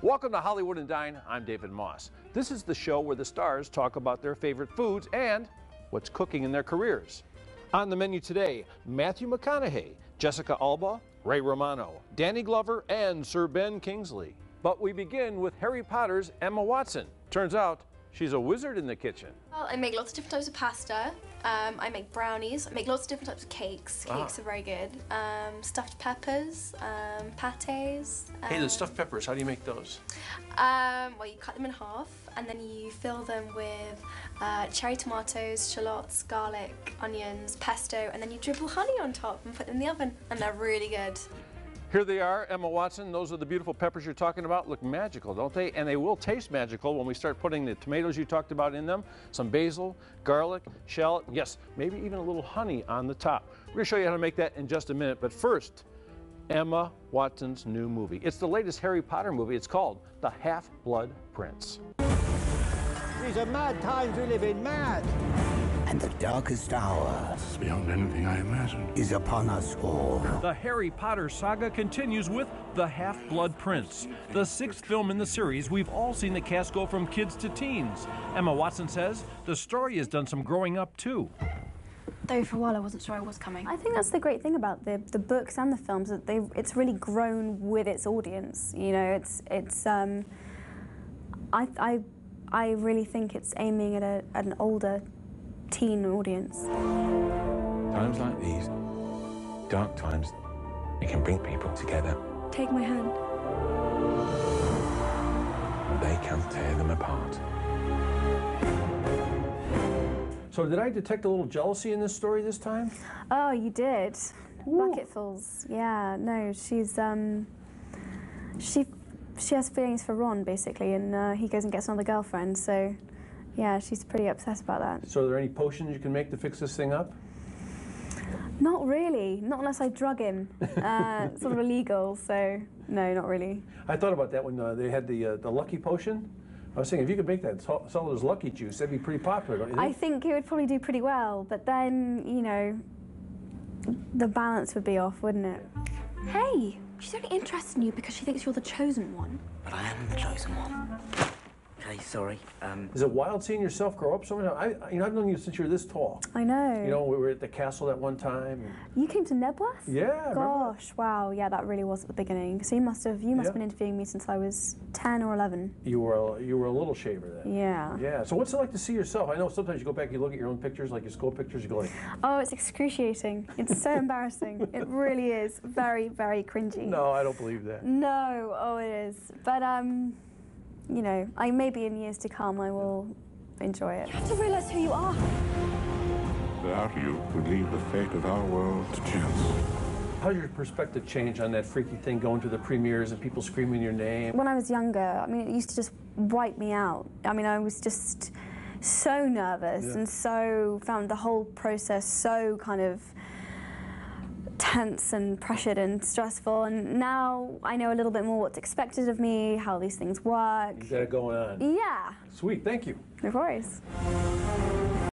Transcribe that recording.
Welcome to Hollywood and Dine. I'm David Moss. This is the show where the stars talk about their favorite foods and what's cooking in their careers. On the menu today, Matthew McConaughey, Jessica Alba, Ray Romano, Danny Glover, and Sir Ben Kingsley. But we begin with Harry Potter's Emma Watson. Turns out she's a wizard in the kitchen. Well, I make lots of different types of pasta. I make brownies. I make lots of different types of cakes. Cakes are very good. Stuffed peppers, pâtés. Hey, the stuffed peppers, how do you make those? Well, you cut them in half and then you fill them with cherry tomatoes, shallots, garlic, onions, pesto, and then you dribble honey on top and put them in the oven, and they're really good. Here they are, Emma Watson. Those are the beautiful peppers you're talking about. Look magical, don't they? And they will taste magical when we start putting the tomatoes you talked about in them, some basil, garlic, shallot, yes, maybe even a little honey on the top. We're going to show you how to make that in just a minute. But first, Emma Watson's new movie. It's the latest Harry Potter movie. It's called The Half-Blood Prince. These are mad times we live in, mad. And the darkest hour, It's beyond anything I imagined, is upon us all. The Harry Potter saga continues with The Half-Blood Prince, the sixth film in the series. We've all seen the cast go from kids to teens. Emma Watson says the story has done some growing up too. Though for a while I wasn't sure I was coming. I think that's the great thing about the books and the films, that it's really grown with its audience. You know, I really think it's aiming at an older teen audience. Times like these, dark times, it can bring people together. Take my hand. They can tear them apart. So did I detect a little jealousy in this story this time? Oh, you did. Ooh. Bucketfuls. Yeah, no, she's she has feelings for Ron, basically, and he goes and gets another girlfriend, so yeah, she's pretty obsessed about that. So are there any potions you can make to fix this thing up? Not really, not unless I drug him. Sort of illegal, so no, not really. I thought about that when they had the Lucky Potion. I was thinking, if you could make that, sell it as Lucky Juice, that'd be pretty popular, don't you think? I think it would probably do pretty well, but then, you know, the balance would be off, wouldn't it? Hey, she's only interested in you because she thinks you're the chosen one. But I am the chosen one. Okay, sorry. Is it wild seeing yourself grow up so much? I've known you since you were this tall. I know. You know, we were at the castle that one time. You came to Nebworth? Yeah. Gosh, wow. Yeah, that really was at the beginning. So you must have been interviewing me since I was 10 or 11. You were a little shaver then. Yeah. Yeah. So what's it like to see yourself? I know sometimes you go back, you look at your own pictures, like your school pictures, you go like... Oh, it's excruciating. It's so embarrassing. It really is. Very, very cringy. No, I don't believe that. No. Oh, it is. But, you know, maybe in years to come I will enjoy it. You have to realise who you are. without you would leave the fate of our world to chance. How's your perspective change on that freaky thing going to the premieres and people screaming your name? When I was younger, I mean, it used to just wipe me out. I mean, I was just so nervous and so found the whole process so kind of tense and pressured and stressful, and now I know a little bit more what's expected of me, how these things work. You got it going on. Yeah. Sweet, thank you. No worries.